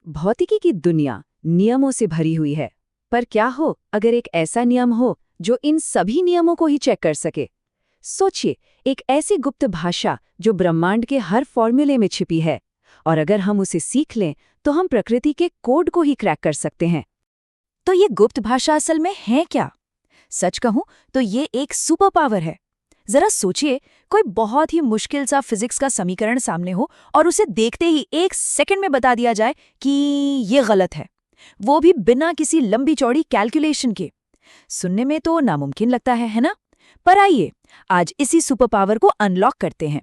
भौतिकी की दुनिया नियमों से भरी हुई है, पर क्या हो अगर एक ऐसा नियम हो जो इन सभी नियमों को ही चेक कर सके। सोचिए, एक ऐसी गुप्त भाषा जो ब्रह्मांड के हर फॉर्मूले में छिपी है, और अगर हम उसे सीख लें तो हम प्रकृति के कोड को ही क्रैक कर सकते हैं। तो ये गुप्त भाषा असल में है क्या? सच कहूं तो ये एक सुपर पावर है। जरा सोचिए, कोई बहुत ही मुश्किल सा फिजिक्स का समीकरण सामने हो और उसे देखते ही 1 सेकंड में बता दिया जाए कि ये गलत है, वो भी बिना किसी लंबी चौड़ी कैलकुलेशन के। सुनने में तो नामुमकिन लगता है ना? पर आइए, आज इसी सुपर पावर को अनलॉक करते हैं।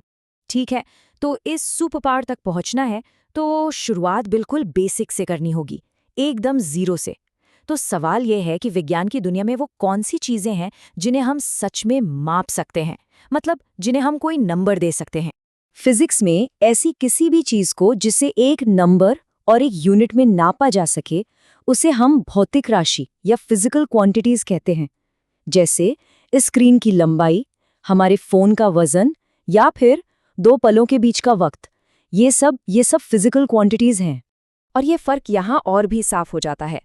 ठीक है, तो इस सुपर पावर तक पहुंचना है तो शुरुआत बिल्कुल बेसिक से करनी होगी, एकदम जीरो से। तो सवाल यह है कि विज्ञान की दुनिया में वो कौन सी चीजें हैं जिन्हें हम सच में माप सकते हैं, मतलब जिन्हें हम कोई नंबर दे सकते हैं। फिजिक्स में ऐसी किसी भी चीज को जिसे एक नंबर और एक यूनिट में नापा जा सके, उसे हम भौतिक राशि या फिजिकल क्वांटिटीज कहते हैं। जैसे स्क्रीन की लंबाई, हमारे फोन का वजन, या फिर 2 पलों के बीच का वक्त। ये सब फिजिकल क्वांटिटीज हैं। और ये फर्क यहाँ और भी साफ हो जाता है।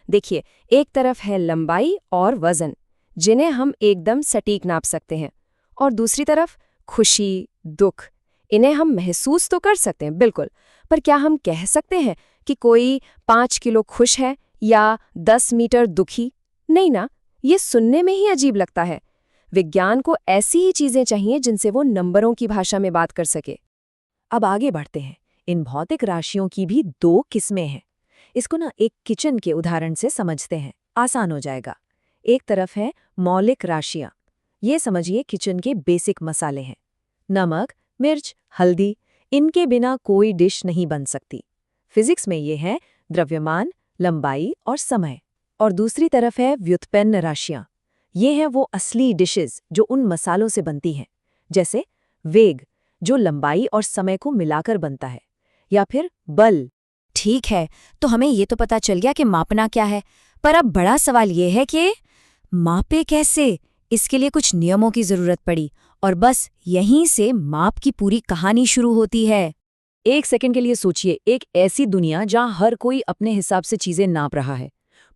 देखिए, एक तरफ है लंबाई और वजन, जिन्हें हम एकदम सटीक नाप सकते हैं, और दूसरी तरफ खुशी, दुख, इन्हें हम महसूस तो कर सकते हैं बिल्कुल, पर क्या हम कह सकते हैं कि कोई 5 किलो खुश है या 10 मीटर दुखी? नहीं ना, ये सुनने में ही अजीब लगता है। विज्ञान को ऐसी ही चीजें चाहिए जिनसे वो नंबरों की भाषा में बात कर सके। अब आगे बढ़ते हैं। इन भौतिक राशियों की भी 2 किस्में हैं। इसको एक किचन के उदाहरण से समझते हैं, आसान हो जाएगा। एक तरफ है मौलिक राशियां। ये समझिए किचन के बेसिक मसाले हैं। नमक, मिर्च, हल्दी, इनके बिना कोई डिश नहीं बन सकती। फिजिक्स में ये है द्रव्यमान, लंबाई और समय। और दूसरी तरफ है व्युत्पन्न राशियां। ये हैं वो असली डिशेस जो उन मसालों से बनती हैं, जैसे वेग, जो लंबाई और समय को मिलाकर बनता है, या फिर बल। ठीक है, तो हमें ये तो पता चल गया कि मापना क्या है, पर अब बड़ा सवाल ये है कि मापे कैसे? इसके लिए कुछ नियमों की जरूरत पड़ी, और बस यहीं से माप की पूरी कहानी शुरू होती है। 1 सेकंड के लिए सोचिए, एक ऐसी दुनिया जहां हर कोई अपने हिसाब से चीजें नाप रहा है।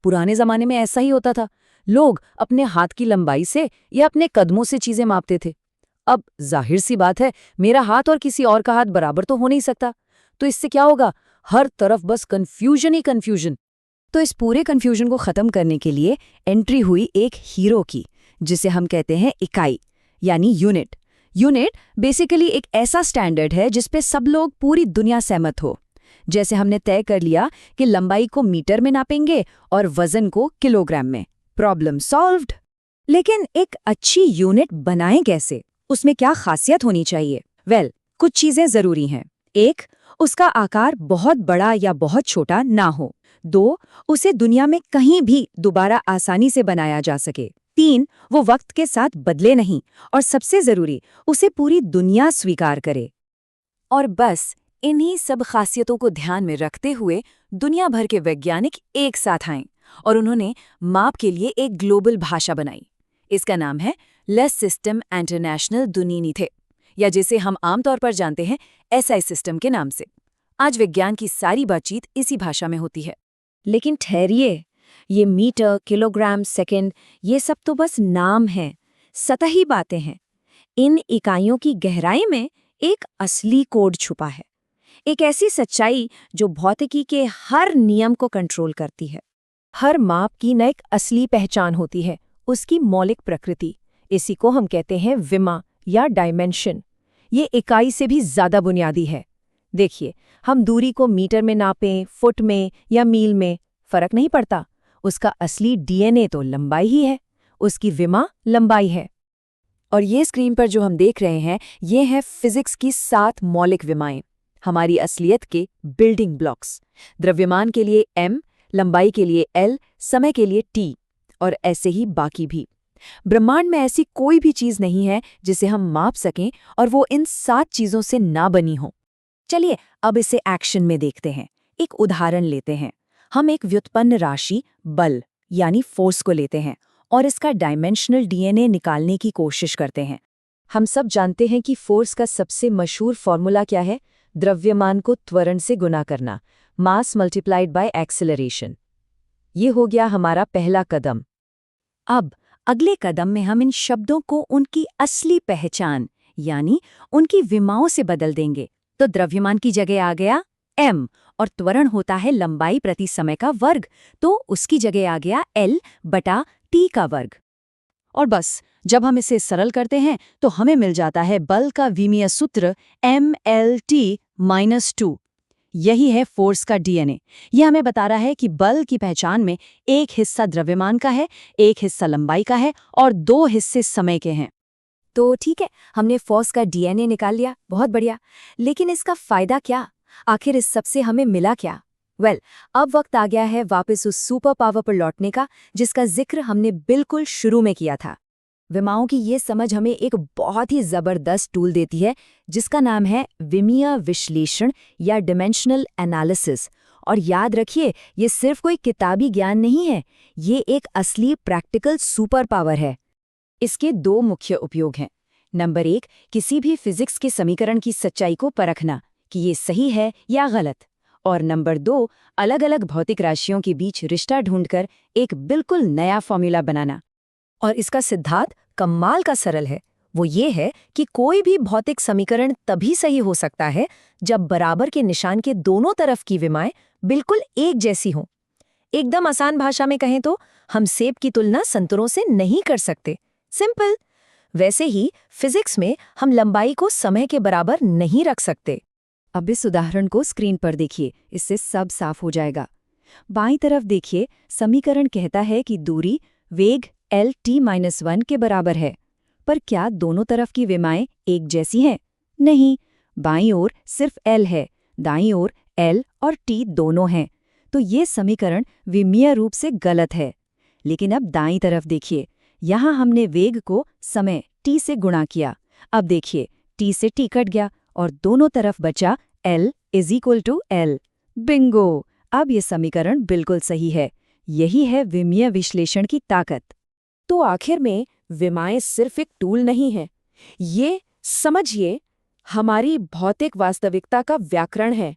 पुराने जमाने में ऐसा ही होता था। लोग अपने हाथ की लंबाई से या अपने कदमों से चीजें मापते थे। अब जाहिर सी बात है, मेरा हाथ और किसी और का हाथ बराबर तो हो नहीं सकता। तो इससे क्या होगा? हर तरफ बस कंफ्यूजन ही कंफ्यूजन। तो इस पूरे कंफ्यूजन को खत्म करने के लिए एंट्री हुई एक हीरो की, जिसे हम कहते हैं इकाई, यानी यूनिट। यूनिट बेसिकली एक ऐसा स्टैंडर्ड है जिस पे सब लोग पूरी दुनिया सहमत हो। जैसे हमने तय कर लिया कि लंबाई को मीटर में नापेंगे और वजन को किलोग्राम में। Problem solved. लेकिन एक अच्छी यूनिट बनाएं कैसे? उसमें क्या खासियत होनी चाहिए? कुछ चीजें जरूरी हैं। 1, उसका आकार बहुत बड़ा या बहुत छोटा ना हो। 2, उसे दुनिया में कहीं भी दोबारा आसानी से बनाया जा सके। 3, वो वक्त के साथ बदले नहीं। और सबसे जरूरी, उसे पूरी दुनिया स्वीकार करे। और बस इन्हीं सब खासियतों को ध्यान में रखते हुए दुनिया भर के वैज्ञानिक एक साथ आए और उन्होंने माप के लिए एक ग्लोबल भाषा बनाई। इसका नाम है लेस सिस्टम इंटरनेशनल दुनिनीथे, या जिसे हम आमतौर पर जानते हैं एसआई सिस्टम के नाम से। आज विज्ञान की सारी बातचीत इसी भाषा में होती है। लेकिन ठहरिए, ये मीटर, किलोग्राम, सेकंड, ये सब तो बस नाम हैं, सतही बातें हैं। इन इकाइयों की गहराई में एक असली कोड छुपा है, एक ऐसी सच्चाई जो भौतिकी के हर नियम को कंट्रोल करती है। हर माप की न एक असली पहचान होती है, उसकी मौलिक प्रकृति। इसी को हम कहते हैं विमा या डायमेंशन। ये इकाई से भी ज्यादा बुनियादी है। देखिए, हम दूरी को मीटर में नापें, फुट में या मील में, फर्क नहीं पड़ता। उसका असली डीएनए तो लंबाई ही है, उसकी विमा लंबाई है। और ये स्क्रीन पर जो हम देख रहे हैं, ये हैं फिजिक्स की 7 मौलिक विमाएं, हमारी असलियत के बिल्डिंग ब्लॉक्स। द्रव्यमान के लिए m, लंबाई के लिए l, समय के लिए t, और ऐसे ही बाकी भी। ब्रह्मांड में ऐसी कोई भी चीज नहीं है जिसे हम माप सकें और वो इन 7 चीजों से ना बनी हो। चलिए अब इसे एक्शन में देखते हैं। एक उदाहरण लेते हैं। हम एक व्युत्पन्न राशि बल यानी फोर्स को लेते हैं और इसका डायमेंशनल डीएनए निकालने की कोशिश करते हैं। हम सब जानते हैं कि फोर्स का सबसे मशहूर फॉर्मूला क्या है? द्रव्यमान को त्वरण से गुना करना, मास मल्टीप्लाइड बाय एक्सेलरेशन। ये हो गया हमारा पहला कदम। अब अगले कदम में हम इन शब्दों को उनकी असली पहचान यानी उनकी विमाओं से बदल देंगे। तो द्रव्यमान की जगह आ गया m और त्वरण होता है लंबाई प्रति समय का वर्ग, तो उसकी जगह आ गया L/T का वर्ग। और बस जब हम इसे सरल करते हैं तो हमें मिल जाता है बल का विमीय सूत्र mLT-2। यही है फोर्स का डीएनए। यह हमें बता रहा है कि बल की पहचान में एक हिस्सा द्रव्यमान का है, एक हिस्सा लंबाई का है और 2 हिस्से समय के हैं। तो ठीक है, हमने फोर्स का डीएनए निकाल लिया, बहुत बढ़िया। लेकिन इसका फायदा क्या? आखिर इस सब से हमें मिला क्या? अब वक्त आ गया है वापस उस सुपर पावर पर लौटने का जिसका जिक्र हमने बिल्कुल शुरू में किया था। विमाओं की ये समझ हमें एक बहुत ही जबरदस्त टूल देती है जिसका नाम है विमीय विश्लेषण या डायमेंशनल एनालिसिस। और याद रखिए, ये सिर्फ कोई किताबी ज्ञान नहीं है, ये एक असली प्रैक्टिकल सुपर पावर है। इसके 2 मुख्य उपयोग हैं। नंबर 1, किसी भी फिजिक्स के समीकरण की सच्चाई को परखना कि ये सही है या गलत। और नंबर 2, अलग-अलग भौतिक राशियों के बीच रिश्ता ढूंढकर एक बिल्कुल नया फॉर्मूला बनाना। और इसका सिद्धांत कमाल का सरल है। वो ये है कि कोई भी भौतिक समीकरण तभी सही हो सकता है जब बराबर के निशान के दोनों तरफ की विमाएं बिल्कुल एक जैसी हों। एकदम आसान भाषा में कहें तो हम सेब की तुलना संतरों से नहीं कर सकते। सिंपल। वैसे ही फिजिक्स में हम लंबाई को समय के बराबर नहीं रख सकते। अब इस उदाहरण को स्क्रीन पर देखिए, इससे सब साफ हो जाएगा। बाईं तरफ देखिए, समीकरण कहता है कि दूरी वेग L-T-1 के बराबर है। पर क्या दोनों तरफ की विमाएं एक जैसी हैं? नहीं, बाईं ओर सिर्फ L है, दाईं ओर L और T दोनों हैं। तो ये समीकरण विमीय रूप से गलत है। लेकिन अब दाईं तरफ देखिए, यहाँ हमने वेग को समय T से गुणा किया। अब देखिए, T से T कट गया और दोनों तरफ बचा L=L। बिंगो! अब ये समीकरण बिल्कुल सही है। यही है विमीय विश्लेषण की ताकत। तो आखिर में विमाएं सिर्फ एक टूल नहीं है, ये समझिए हमारी भौतिक वास्तविकता का व्याकरण है।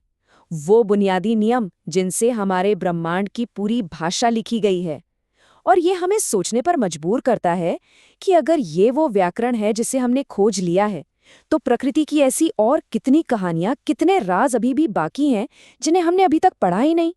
वो बुनियादी नियम जिनसे हमारे ब्रह्मांड की पूरी भाषा लिखी गई है। और ये हमें सोचने पर मजबूर करता है कि अगर ये वो व्याकरण है जिसे हमने खोज लिया है, तो प्रकृति की ऐसी और कितनी कहानियां, कितने राज अभी भी बाकी हैं जिन्हें हमने अभी तक पढ़ा ही नहीं।